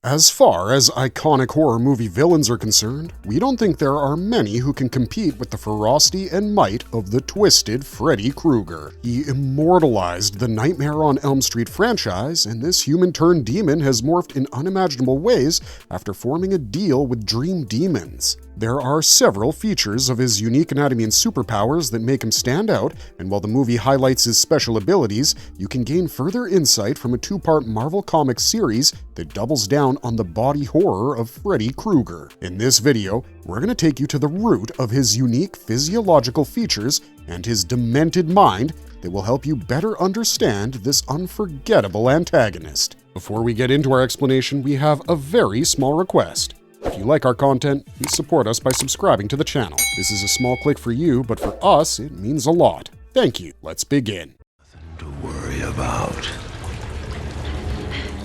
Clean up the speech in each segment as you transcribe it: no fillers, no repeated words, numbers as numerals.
As far as iconic horror movie villains are concerned, we don't think there are many who can compete with the ferocity and might of the twisted Freddy Krueger. He immortalized the Nightmare on Elm Street franchise, and this human-turned-demon has morphed in unimaginable ways after forming a deal with dream demons. There are several features of his unique anatomy and superpowers that make him stand out, and while the movie highlights his special abilities, you can gain further insight from a two-part Marvel Comics series that doubles down on the body horror of Freddy Krueger. In this video, we're going to take you to the root of his unique physiological features and his demented mind that will help you better understand this unforgettable antagonist. Before we get into our explanation, we have a very small request. If you like our content, please support us by subscribing to the channel. This is a small click for you, but for us, it means a lot. Thank you. Let's begin. Nothing to worry about.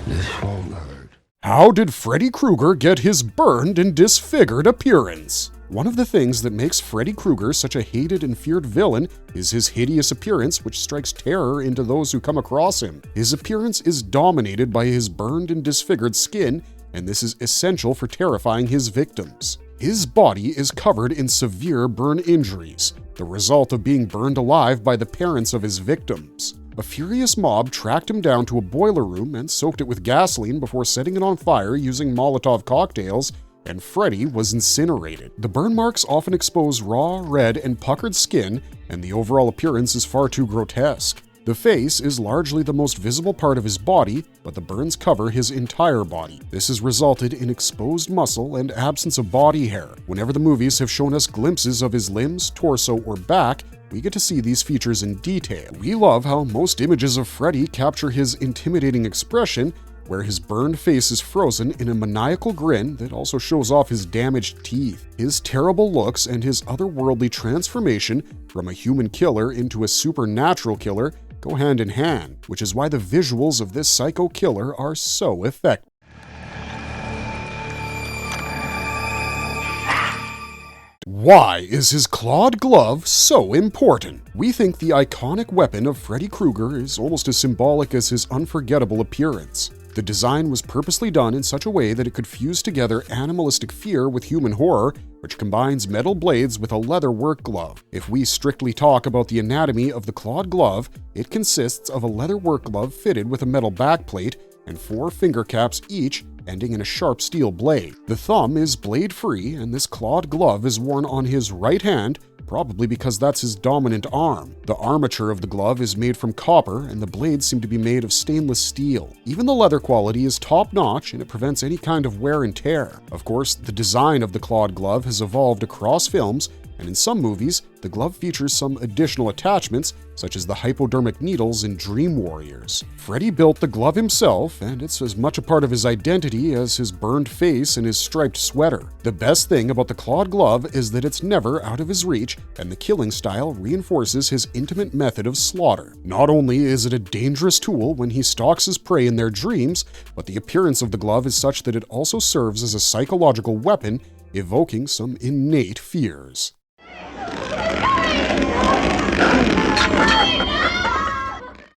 This won't hurt. How did Freddy Krueger get his burned and disfigured appearance? One of the things that makes Freddy Krueger such a hated and feared villain is his hideous appearance, which strikes terror into those who come across him. His appearance is dominated by his burned and disfigured skin, and this is essential for terrifying his victims. His body is covered in severe burn injuries, the result of being burned alive by the parents of his victims. A furious mob tracked him down to a boiler room and soaked it with gasoline before setting it on fire using Molotov cocktails, and Freddy was incinerated. The burn marks often expose raw, red, and puckered skin, and the overall appearance is far too grotesque. The face is largely the most visible part of his body, but the burns cover his entire body. This has resulted in exposed muscle and absence of body hair. Whenever the movies have shown us glimpses of his limbs, torso, or back, we get to see these features in detail. We love how most images of Freddy capture his intimidating expression, where his burned face is frozen in a maniacal grin that also shows off his damaged teeth. His terrible looks and his otherworldly transformation from a human killer into a supernatural killer go hand in hand, which is why the visuals of this psycho killer are so effective. Why is his clawed glove so important? We think the iconic weapon of Freddy Krueger is almost as symbolic as his unforgettable appearance. The design was purposely done in such a way that it could fuse together animalistic fear with human horror, which combines metal blades with a leather work glove. If we strictly talk about the anatomy of the clawed glove, it consists of a leather work glove fitted with a metal backplate and 4 finger caps each, ending in a sharp steel blade. The thumb is blade-free, and this clawed glove is worn on his right hand, probably because that's his dominant arm. The armature of the glove is made from copper, and the blades seem to be made of stainless steel. Even the leather quality is top-notch, and it prevents any kind of wear and tear. Of course, the design of the clawed glove has evolved across films, and in some movies, the glove features some additional attachments, such as the hypodermic needles in Dream Warriors. Freddy built the glove himself, and it's as much a part of his identity as his burned face and his striped sweater. The best thing about the clawed glove is that it's never out of his reach, and the killing style reinforces his intimate method of slaughter. Not only is it a dangerous tool when he stalks his prey in their dreams, but the appearance of the glove is such that it also serves as a psychological weapon, evoking some innate fears.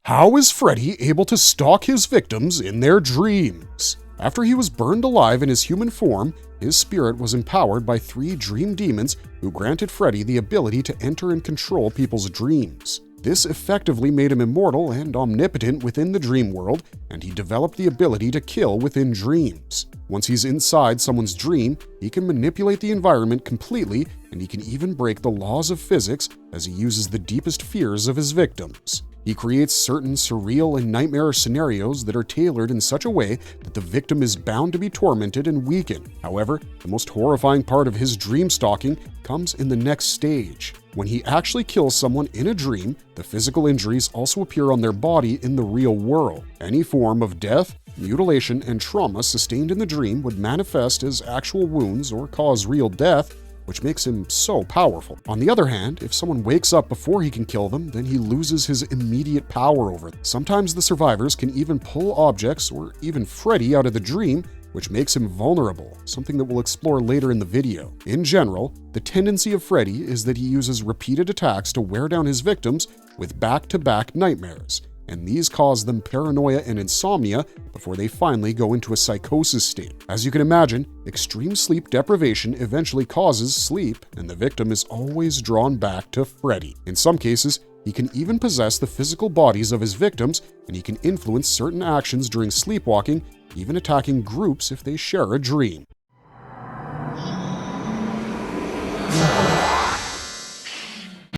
How is Freddy able to stalk his victims in their dreams? After he was burned alive in his human form, his spirit was empowered by 3 dream demons who granted Freddy the ability to enter and control people's dreams. This effectively made him immortal and omnipotent within the dream world, and he developed the ability to kill within dreams. Once he's inside someone's dream, he can manipulate the environment completely, and he can even break the laws of physics as he uses the deepest fears of his victims. He creates certain surreal and nightmarish scenarios that are tailored in such a way that the victim is bound to be tormented and weakened. However, the most horrifying part of his dream stalking comes in the next stage. When he actually kills someone in a dream, the physical injuries also appear on their body in the real world. Any form of death, mutilation, and trauma sustained in the dream would manifest as actual wounds or cause real death, which makes him so powerful. On the other hand, if someone wakes up before he can kill them, then he loses his immediate power over them. Sometimes the survivors can even pull objects or even Freddy out of the dream, which makes him vulnerable, something that we'll explore later in the video. In general, the tendency of Freddy is that he uses repeated attacks to wear down his victims with back-to-back nightmares. and these cause them paranoia and insomnia before they finally go into a psychosis state. As you can imagine, extreme sleep deprivation eventually causes sleep, and the victim is always drawn back to Freddy. In some cases, he can even possess the physical bodies of his victims, and he can influence certain actions during sleepwalking, even attacking groups if they share a dream.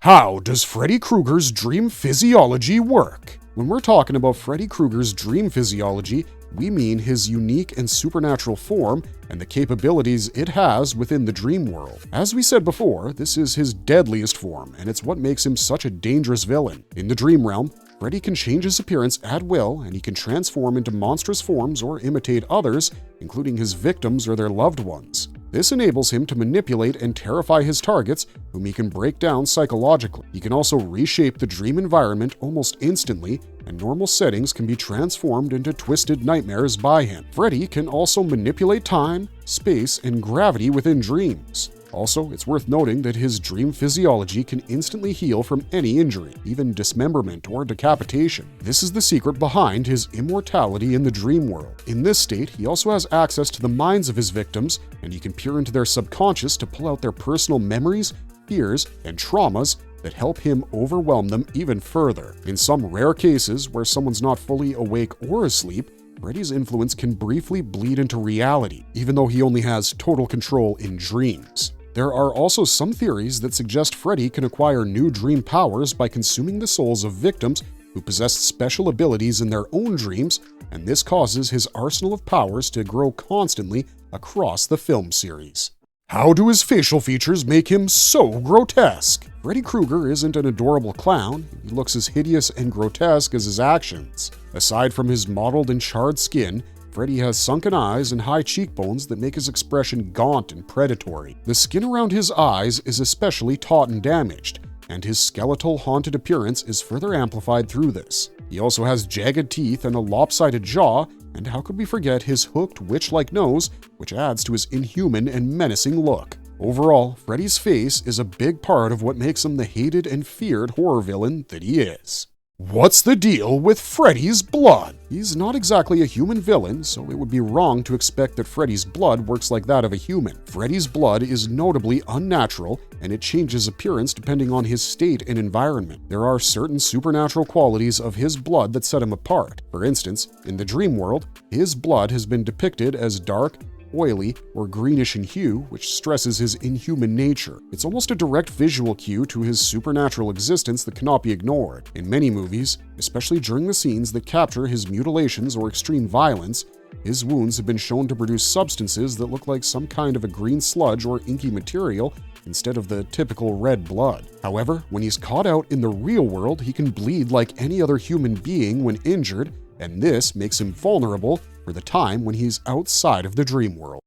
How does Freddy Krueger's dream physiology work? When we're talking about Freddy Krueger's dream physiology, we mean his unique and supernatural form and the capabilities it has within the dream world. As we said before, this is his deadliest form, and it's what makes him such a dangerous villain. In the dream realm, Freddy can change his appearance at will, and he can transform into monstrous forms or imitate others, including his victims or their loved ones. This enables him to manipulate and terrify his targets, whom he can break down psychologically. He can also reshape the dream environment almost instantly, and normal settings can be transformed into twisted nightmares by him. Freddy can also manipulate time, space, and gravity within dreams. Also, it's worth noting that his dream physiology can instantly heal from any injury, even dismemberment or decapitation. This is the secret behind his immortality in the dream world. In this state, he also has access to the minds of his victims, and he can peer into their subconscious to pull out their personal memories, fears, and traumas that help him overwhelm them even further. In some rare cases where someone's not fully awake or asleep, Freddy's influence can briefly bleed into reality, even though he only has total control in dreams. There are also some theories that suggest Freddy can acquire new dream powers by consuming the souls of victims who possess special abilities in their own dreams, and this causes his arsenal of powers to grow constantly across the film series. How do his facial features make him so grotesque? Freddy Krueger isn't an adorable clown. He looks as hideous and grotesque as his actions. Aside from his mottled and charred skin, Freddy has sunken eyes and high cheekbones that make his expression gaunt and predatory. The skin around his eyes is especially taut and damaged, and his skeletal, haunted appearance is further amplified through this. He also has jagged teeth and a lopsided jaw, and how could we forget his hooked, witch-like nose, which adds to his inhuman and menacing look. Overall, Freddy's face is a big part of what makes him the hated and feared horror villain that he is. What's the deal with Freddy's blood? He's not exactly a human villain, so it would be wrong to expect that Freddy's blood works like that of a human. Freddy's blood is notably unnatural, and it changes appearance depending on his state and environment. There are certain supernatural qualities of his blood that set him apart. For instance, in the dream world, his blood has been depicted as dark, oily, or greenish in hue, which stresses his inhuman nature. It's almost a direct visual cue to his supernatural existence that cannot be ignored. In many movies, especially during the scenes that capture his mutilations or extreme violence, his wounds have been shown to produce substances that look like some kind of a green sludge or inky material instead of the typical red blood. However, when he's caught out in the real world, he can bleed like any other human being when injured, and this makes him vulnerable for the time when he's outside of the dream world.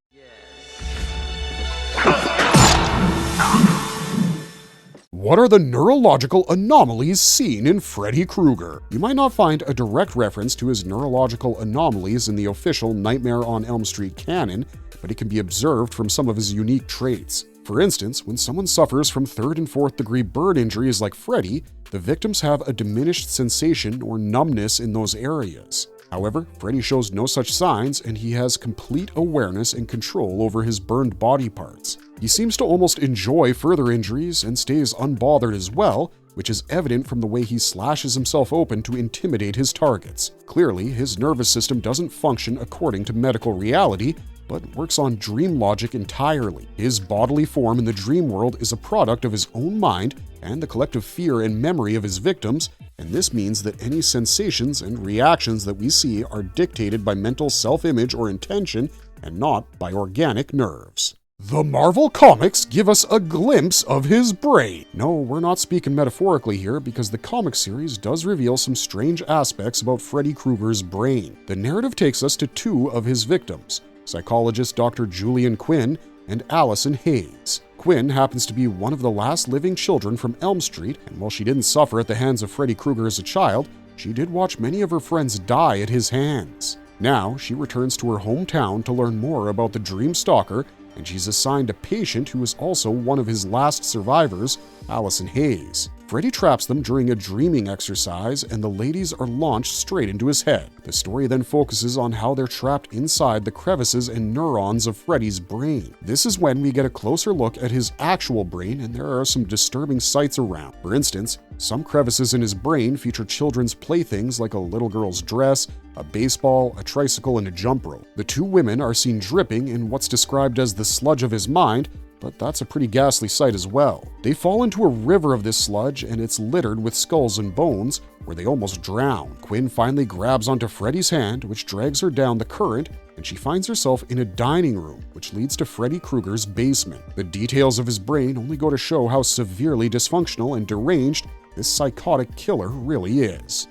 What are the neurological anomalies seen in Freddy Krueger? You might not find a direct reference to his neurological anomalies in the official Nightmare on Elm Street canon, but it can be observed from some of his unique traits. For instance, when someone suffers from 3rd and 4th degree burn injuries like Freddy, the victims have a diminished sensation or numbness in those areas. However, Freddy shows no such signs, and he has complete awareness and control over his burned body parts. He seems to almost enjoy further injuries and stays unbothered as well, which is evident from the way he slashes himself open to intimidate his targets. Clearly, his nervous system doesn't function according to medical reality, but works on dream logic entirely. His bodily form in the dream world is a product of his own mind and the collective fear and memory of his victims, and this means that any sensations and reactions that we see are dictated by mental self-image or intention and not by organic nerves. The Marvel Comics give us a glimpse of his brain. No, we're not speaking metaphorically here, because the comic series does reveal some strange aspects about Freddy Krueger's brain. The narrative takes us to 2 of his victims, psychologist Dr. Julian Quinn and Allison Hayes. Quinn happens to be one of the last living children from Elm Street, and while she didn't suffer at the hands of Freddy Krueger as a child, she did watch many of her friends die at his hands. Now, she returns to her hometown to learn more about the Dream Stalker, and she's assigned a patient who is also one of his last survivors, Allison Hayes. Freddy traps them during a dreaming exercise, and the ladies are launched straight into his head. The story then focuses on how they're trapped inside the crevices and neurons of Freddy's brain. This is when we get a closer look at his actual brain, and there are some disturbing sights around. For instance, some crevices in his brain feature children's playthings like a little girl's dress, a baseball, a tricycle, and a jump rope. The two women are seen dripping in what's described as the sludge of his mind, but that's a pretty ghastly sight as well. They fall into a river of this sludge, and it's littered with skulls and bones, where they almost drown. Quinn finally grabs onto Freddy's hand, which drags her down the current, and she finds herself in a dining room, which leads to Freddy Krueger's basement. The details of his brain only go to show how severely dysfunctional and deranged this psychotic killer really is.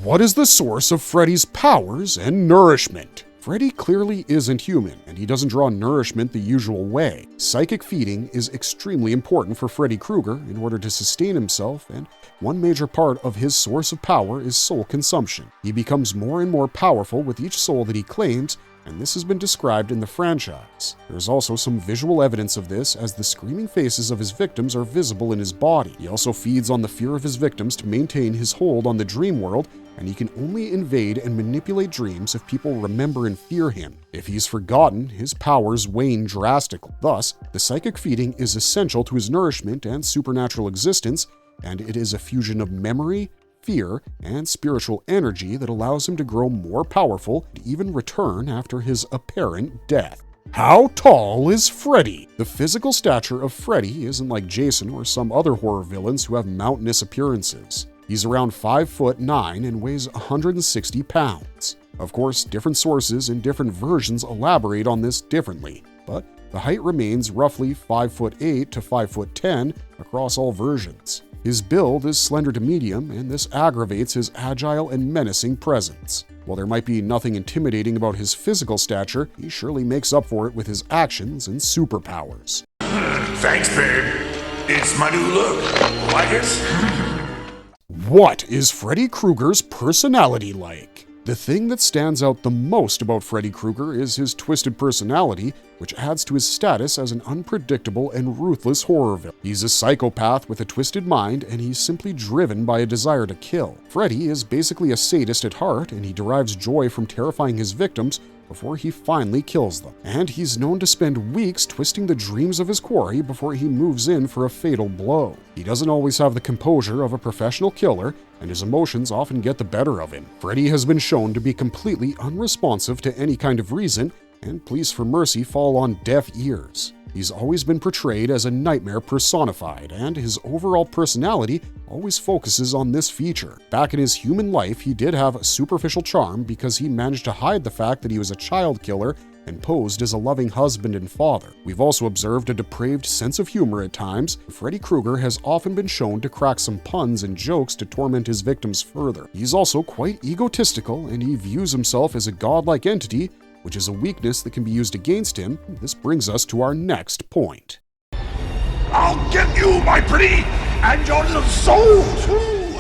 What is the source of Freddy's powers and nourishment? Freddy clearly isn't human, and he doesn't draw nourishment the usual way. Psychic feeding is extremely important for Freddy Krueger in order to sustain himself, and one major part of his source of power is soul consumption. He becomes more and more powerful with each soul that he claims, and this has been described in the franchise. There's also some visual evidence of this, as the screaming faces of his victims are visible in his body. He also feeds on the fear of his victims to maintain his hold on the dream world, and he can only invade and manipulate dreams if people remember and fear him. If he's forgotten, his powers wane drastically. Thus, the psychic feeding is essential to his nourishment and supernatural existence, and it is a fusion of memory, fear, and spiritual energy that allows him to grow more powerful and even return after his apparent death. How tall is Freddy? The physical stature of Freddy isn't like Jason or some other horror villains who have mountainous appearances. He's around 5'9" and weighs 160 pounds. Of course, different sources and different versions elaborate on this differently, but the height remains roughly 5'8" to 5'10" across all versions. His build is slender to medium, and this aggravates his agile and menacing presence. While there might be nothing intimidating about his physical stature, he surely makes up for it with his actions and superpowers. Thanks, babe. It's my new look. Like it? What is Freddy Krueger's personality like? The thing that stands out the most about Freddy Krueger is his twisted personality, which adds to his status as an unpredictable and ruthless horror villain. He's a psychopath with a twisted mind, and he's simply driven by a desire to kill. Freddy is basically a sadist at heart, and he derives joy from terrifying his victims before he finally kills them. And he's known to spend weeks twisting the dreams of his quarry before he moves in for a fatal blow. He doesn't always have the composure of a professional killer, and his emotions often get the better of him. Freddy has been shown to be completely unresponsive to any kind of reason, and pleas for mercy fall on deaf ears. He's always been portrayed as a nightmare personified, and his overall personality always focuses on this feature. Back in his human life, he did have a superficial charm because he managed to hide the fact that he was a child killer and posed as a loving husband and father. We've also observed a depraved sense of humor at times. Freddy Krueger has often been shown to crack some puns and jokes to torment his victims further. He's also quite egotistical, and he views himself as a godlike entity, which is a weakness that can be used against him. This brings us to our next point. I'll get you, my pretty, and your little soul, too!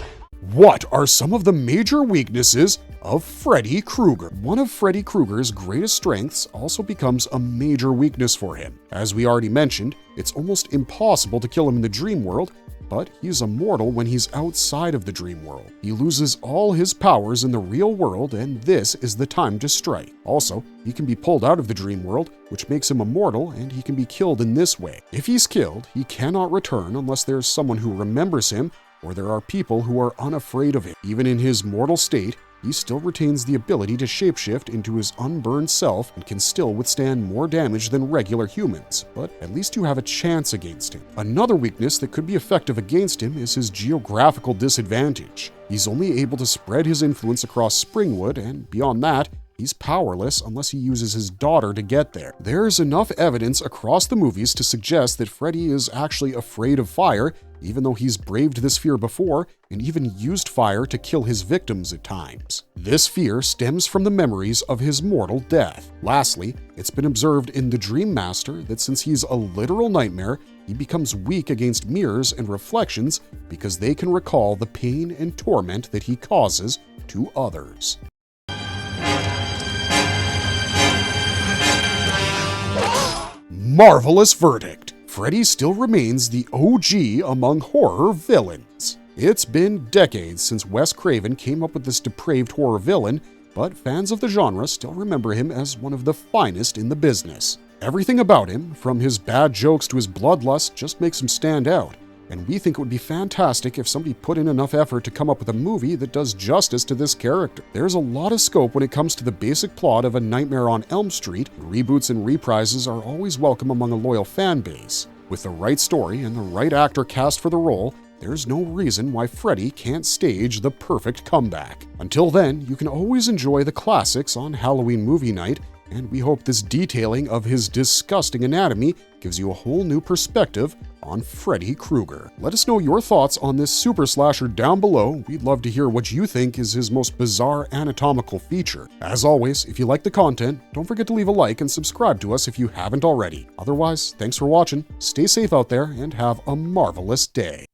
What are some of the major weaknesses of Freddy Krueger? One of Freddy Krueger's greatest strengths also becomes a major weakness for him. As we already mentioned, it's almost impossible to kill him in the dream world, but he's immortal when he's outside of the dream world. He loses all his powers in the real world, and this is the time to strike. Also, he can be pulled out of the dream world, which makes him immortal, and he can be killed in this way. If he's killed, he cannot return unless there's someone who remembers him, or there are people who are unafraid of him. Even in his mortal state, he still retains the ability to shapeshift into his unburned self and can still withstand more damage than regular humans, but at least you have a chance against him. Another weakness that could be effective against him is his geographical disadvantage. He's only able to spread his influence across Springwood, and beyond that, he's powerless unless he uses his daughter to get there. There's enough evidence across the movies to suggest that Freddy is actually afraid of fire, even though he's braved this fear before and even used fire to kill his victims at times. This fear stems from the memories of his mortal death. Lastly, it's been observed in the Dream Master that since he's a literal nightmare, he becomes weak against mirrors and reflections because they can recall the pain and torment that he causes to others. marvelous verdict. Freddy still remains the OG among horror villains. It's been decades since Wes Craven came up with this depraved horror villain, but fans of the genre still remember him as one of the finest in the business. Everything about him, from his bad jokes to his bloodlust, just makes him stand out. And we think it would be fantastic if somebody put in enough effort to come up with a movie that does justice to this character. There's a lot of scope when it comes to the basic plot of A Nightmare on Elm Street. Reboots and reprises are always welcome among a loyal fan base. With the right story and the right actor cast for the role, there's no reason why Freddy can't stage the perfect comeback. Until then, you can always enjoy the classics on Halloween movie night, and we hope this detailing of his disgusting anatomy gives you a whole new perspective on Freddy Krueger. Let us know your thoughts on this super slasher down below. We'd love to hear what you think is his most bizarre anatomical feature. As always, if you like the content, don't forget to leave a like and subscribe to us if you haven't already. Otherwise, thanks for watching, stay safe out there, and have a marvelous day.